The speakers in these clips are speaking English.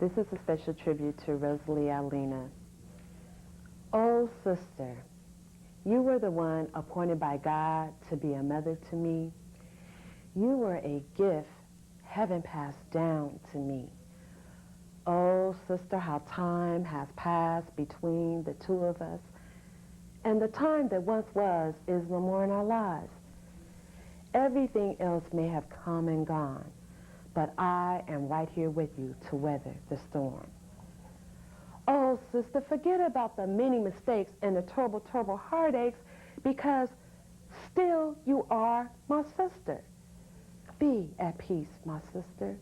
This is a special tribute to Rosalie Alina. Oh, sister, you were the one appointed by God to be a mother to me. You were a gift heaven passed down to me. Oh, sister, how time has passed between the two of us, and the time that once was is no more in our lives. Everything else may have come and gone, but I am right here with you to weather the storm. Oh, sister, forget about the many mistakes and the terrible, terrible heartaches, because still you are my sister. Be at peace, my sister.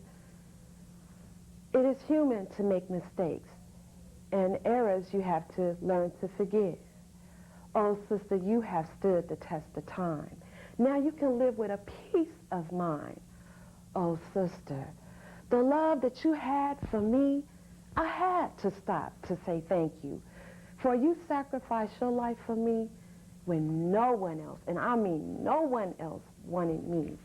It is human to make mistakes, and errors you have to learn to forgive. Oh, sister, you have stood the test of time. Now you can live with a peace of mind. Oh, sister, the love that you had for me, I had to stop to say thank you. For you sacrificed your life for me when no one else, and I mean no one else, wanted me.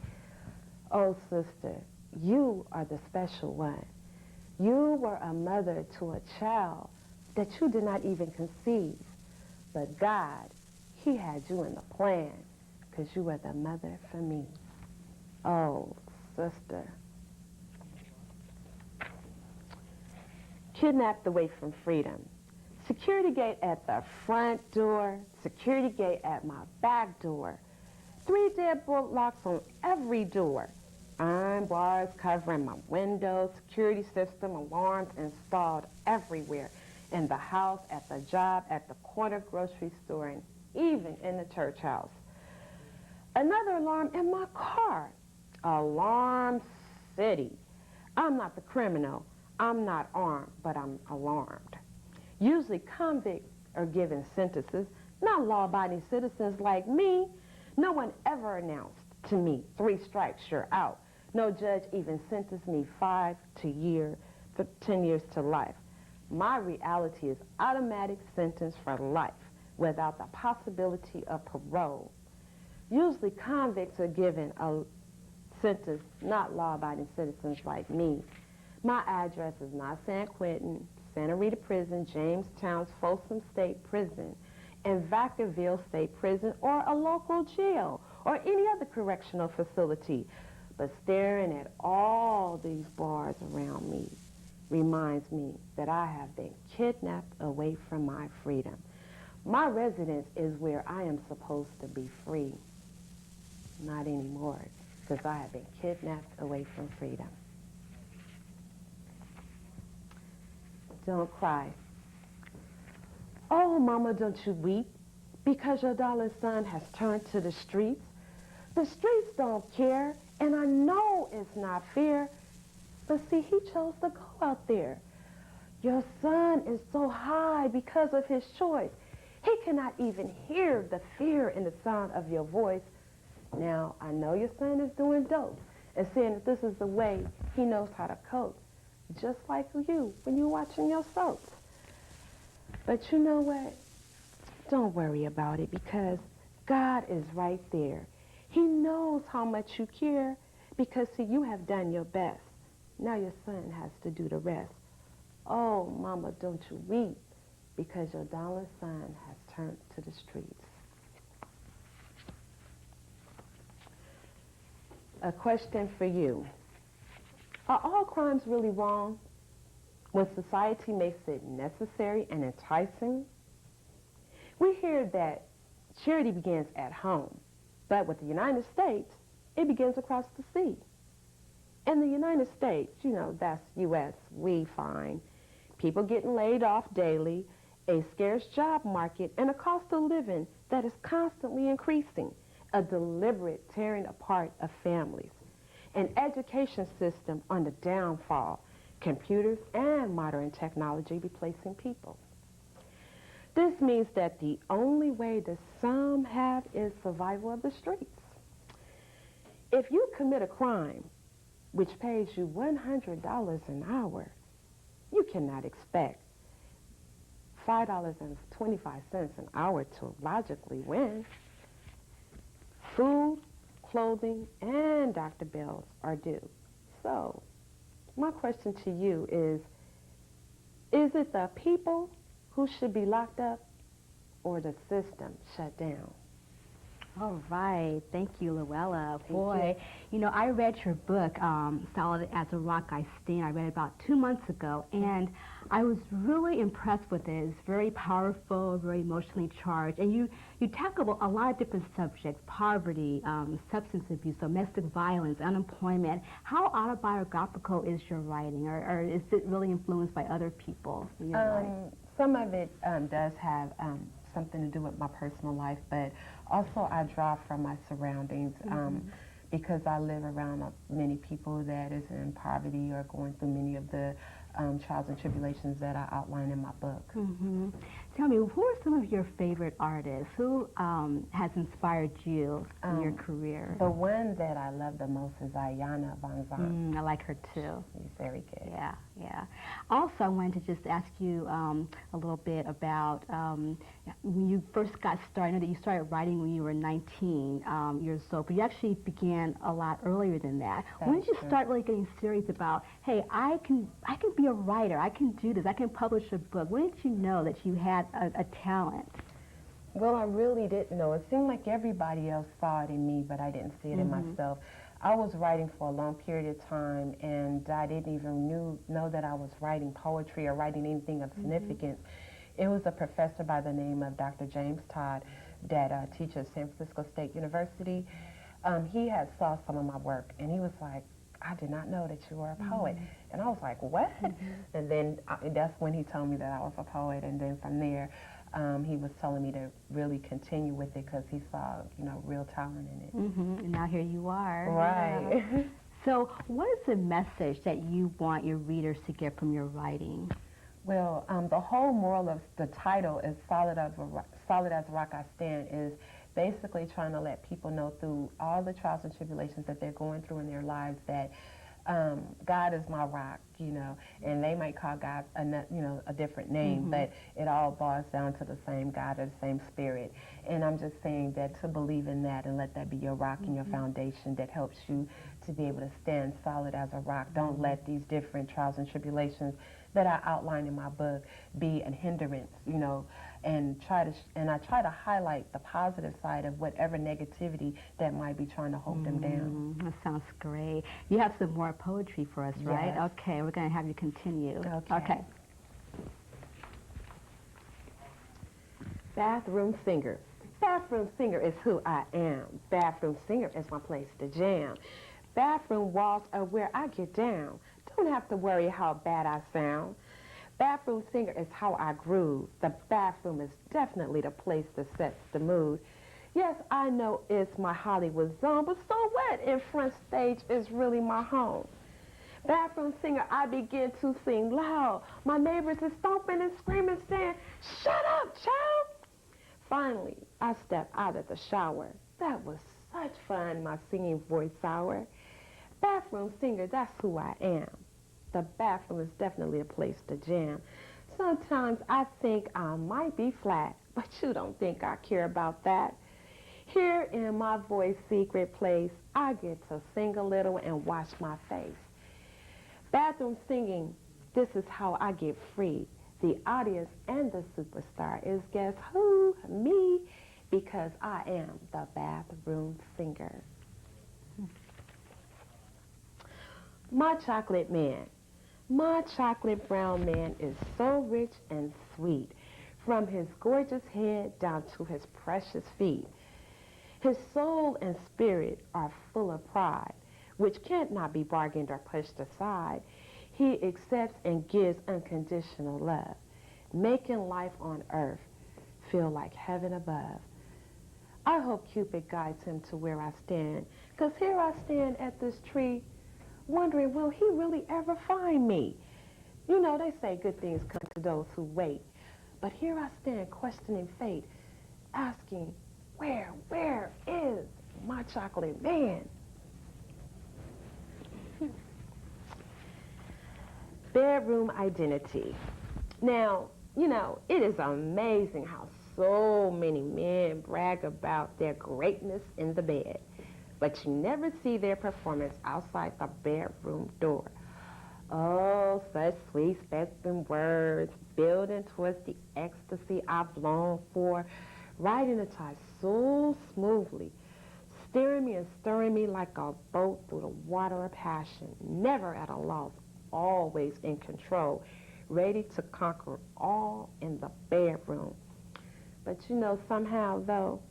Oh, sister, you are the special one. You were a mother to a child that you did not even conceive. But God, he had you in the plan, because you were the mother for me. Oh, sister. Kidnapped away from freedom. Security gate at the front door, security gate at my back door. 3 deadbolt locks on every door. Iron bars covering my windows, security system, alarms installed everywhere. In the house, at the job, at the corner grocery store, and even in the church house. Another alarm in my car. Alarm City. I'm not the criminal. I'm not armed, but I'm alarmed. Usually convicts are given sentences, not law-abiding citizens like me. No one ever announced to me, 3 strikes, you're out. No judge even sentenced me 10 years to life. My reality is automatic sentence for life without the possibility of parole. Usually convicts are given a sentence, not law-abiding citizens like me. My address is not San Quentin, Santa Rita Prison, Jamestown's Folsom State Prison, and Vacaville State Prison, or a local jail, or any other correctional facility. But staring at all these bars around me reminds me that I have been kidnapped away from my freedom. My residence is where I am supposed to be free. Not anymore, because I have been kidnapped away from freedom. Don't cry. Oh, Mama, don't you weep, because your darling son has turned to the streets. The streets don't care, and I know it's not fair. But see, he chose to go out there. Your son is so high because of his choice. He cannot even hear the fear in the sound of your voice. Now, I know your son is doing dope and saying that this is the way he knows how to cope, just like you when you're watching your soaps. But you know what? Don't worry about it, because God is right there. He knows how much you care, because, see, you have done your best. Now your son has to do the rest. Oh, Mama, don't you weep, because your darling son has turned to the streets. A question for you. Are all crimes really wrong when society makes it necessary and enticing? We hear that charity begins at home, but with the United States, it begins across the sea. In the United States, you know, that's U.S., we find people getting laid off daily, a scarce job market, and a cost of living that is constantly increasing, a deliberate tearing apart of families, an education system on the downfall, computers and modern technology replacing people. This means that the only way that some have is survival of the streets. If you commit a crime which pays you $100 an hour, you cannot expect $5.25 an hour to logically win. Food, clothing, and doctor bills are due. So, my question to you is, Is it the people who should be locked up or the system shut down? All right. Thank you, Luella. Boy, you know, I read your book, Solid as a Rock I Stand. I read it about 2 months ago, and I was really impressed with it. It's very powerful, very emotionally charged, and you tackle a lot of different subjects: poverty, substance abuse, domestic violence, unemployment. How autobiographical is your writing, or is it really influenced by other people in your life? Some of it does have something to do with my personal life, but also I draw from my surroundings because I live around many people that is in poverty or going through many of the trials and tribulations that I outline in my book. Tell me, who are some of your favorite artists? Who has inspired you in your career? The one that I love the most is Ayanna Van Zandt. I like her too. She's very good. Yeah, yeah. Also, I wanted to just ask you a little bit about when you first got started. I know that you started writing when you were 19 years old, but you actually began a lot earlier than that. When did you start really getting serious about, hey, I can be a writer, I can do this, I can publish a book? When did you know that you had a talent? Well, I really didn't know. It seemed like everybody else saw it in me, but I didn't see it in myself. I was writing for a long period of time, and I didn't even know that I was writing poetry or writing anything of significance. It was a professor by the name of Dr. James Todd that teaches at San Francisco State University. He had saw some of my work, and he was like, I did not know that you were a poet. And I was like, what? And then that's when he told me that I was a poet, and then from there, he was telling me to really continue with it because he saw, you know, real talent in it. And now here you are. Right. Yeah. So what is the message that you want your readers to get from your writing? Well, the whole moral of the title is Solid as a Rock I Stand is basically trying to let people know through all the trials and tribulations that they're going through in their lives that God is my rock, you know, and they might call God a different name, but it all boils down to the same God or the same spirit. And I'm just saying that to believe in that and let that be your rock and your foundation that helps you to be able to stand solid as a rock. Don't let these different trials and tribulations that I outline in my book be a hindrance, you know, and I try to highlight the positive side of whatever negativity that might be trying to hold them down. That sounds great. You have some more poetry for us, right? Yes. Okay, we're going to have you continue. Okay. Bathroom singer. Bathroom singer is who I am. Bathroom singer is my place to jam. Bathroom walls are where I get down. Don't have to worry how bad I sound. Bathroom singer is how I groove. The bathroom is definitely the place that sets the mood. Yes, I know it's my Hollywood zone, but so what if front stage is really my home? Bathroom singer, I begin to sing loud. My neighbors are stomping and screaming, saying, shut up, child. Finally, I step out of the shower. That was such fun, my singing voice hour. Bathroom singer, that's who I am. The bathroom is definitely a place to jam. Sometimes I think I might be flat, but you don't think I care about that. Here in my voice secret place, I get to sing a little and wash my face. Bathroom singing, this is how I get free. The audience and the superstar is guess who? Me, because I am the bathroom singer. My chocolate man. My chocolate brown man is so rich and sweet, from his gorgeous head down to his precious feet. His soul and spirit are full of pride, which can't not be bargained or pushed aside. He accepts and gives unconditional love, making life on earth feel like heaven above. I hope Cupid guides him to where I stand, 'cause here I stand at this tree, wondering, will he really ever find me? You know, they say good things come to those who wait. But here I stand questioning fate, asking, where is my chocolate man? Bedroom identity. Now, you know, it is amazing how so many men brag about their greatness in the bed, but you never see their performance outside the bedroom door. Oh, such sweet spoken words, building towards the ecstasy I've longed for, riding the tide so smoothly, steering me and stirring me like a boat through the water of passion, never at a loss, always in control, ready to conquer all in the bedroom. But you know, somehow though,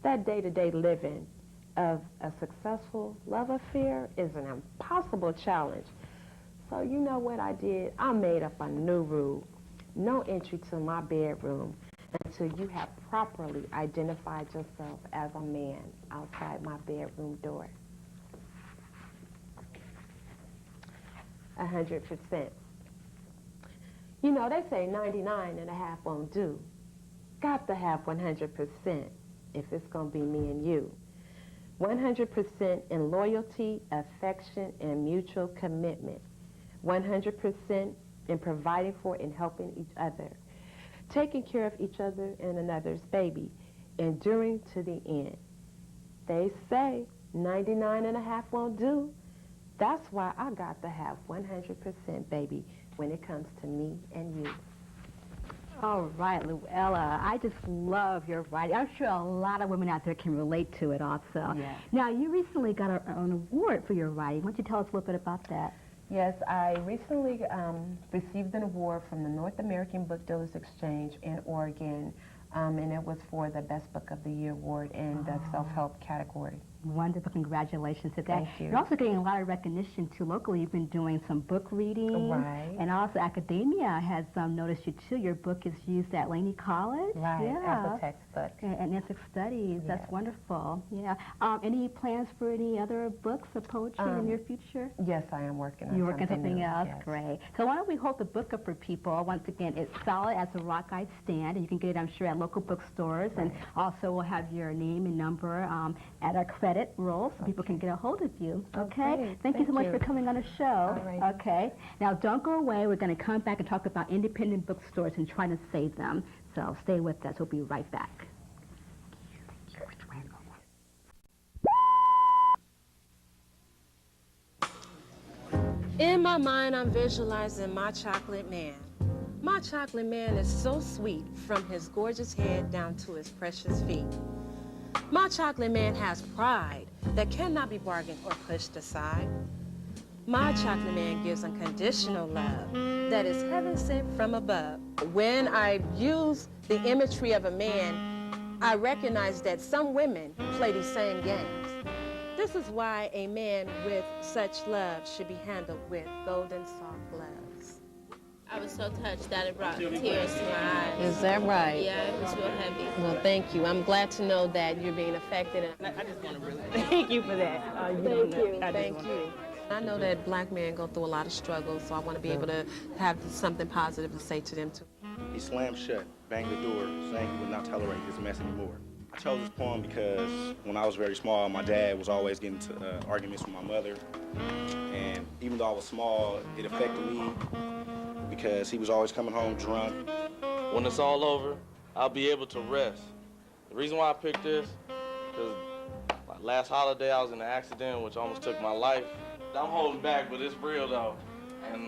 that day-to-day living of a successful love affair is an impossible challenge. So you know what I did? I made up a new rule. No entry to my bedroom until you have properly identified yourself as a man outside my bedroom door. 100%. You know, they say 99 and a half won't do. Got to have 100% if it's going to be me and you. 100% in loyalty, affection, and mutual commitment. 100% in providing for and helping each other. Taking care of each other and another's baby. Enduring to the end. They say 99 and a half won't do. That's why I got to have 100%, baby, when it comes to me and you. All right, Luella, I just love your writing. I'm sure a lot of women out there can relate to it also. Yes. Now, you recently got an award for your writing. Why don't you tell us a little bit about that? Yes, I recently received an award from the North American Book Dealers Exchange in Oregon, and it was for the Best Book of the Year award in the self-help category. Wonderful. Congratulations to that. Thank you. You're also getting a lot of recognition, too. Locally, you've been doing some book reading. Right. And also academia has noticed you, too. Your book is used at Laney College. Right, Yeah. as a textbook. And ethnic studies. Yes. That's wonderful. Yeah. Any plans for any other books of poetry in the near future? Yes, I am working on You're working on something new. else? Yes. Great. So why don't we hold the book up for people? Once again, it's Solid as a Rock I Stand, and you can get it, I'm sure, at local bookstores. Right. And also we'll have your name and number at our credit roll so people can get a hold of you. Okay? Okay. Thank you so much for coming on the show. All right. Okay. Now, don't go away. We're going to come back and talk about independent bookstores and trying to save them. So stay with us. We'll be right back. In my mind, I'm visualizing my chocolate man. My chocolate man is so sweet from his gorgeous head down to his precious feet. My chocolate man has pride that cannot be bargained or pushed aside. My chocolate man gives unconditional love that is heaven sent from above. When I use the imagery of a man, I recognize that some women play these same games. This is why a man with such love should be handled with golden soft gloves. I was so touched that it brought tears to my eyes. Is that right? Yeah, it was real heavy. Well, thank you. I'm glad to know that you're being affected. I just want to really thank you for that. Thank you. I know that black men go through a lot of struggles, so I want to be able to have something positive to say to them, too. He slammed shut, banged the door, saying he would not tolerate this mess anymore. I chose this poem because when I was very small, my dad was always getting into arguments with my mother. And even though I was small, it affected me because he was always coming home drunk. When it's all over, I'll be able to rest. The reason why I picked this, because last holiday I was in an accident which almost took my life. I'm holding back, but it's real though. And it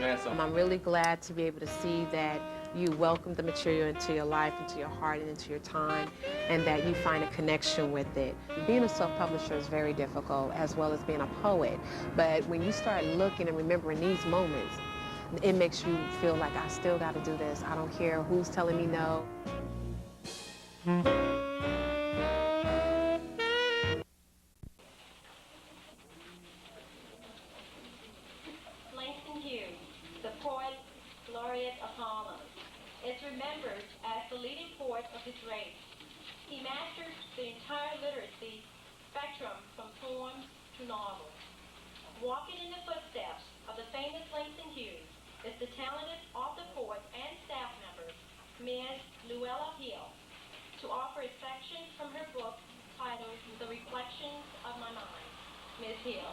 meant something. I'm really glad to be able to see that you welcome the material into your life, into your heart, and into your time, and that you find a connection with it. Being a self-publisher is very difficult, as well as being a poet. But when you start looking and remembering these moments, it makes you feel like I still got to do this. I don't care who's telling me no. is remembered as the leading poet of his race. He mastered the entire literacy spectrum from poems to novels. Walking in the footsteps of the famous Langston Hughes is the talented author, poet, and staff member, Ms. Luella Hill, to offer a section from her book titled The Reflections of My Mind. Ms. Hill.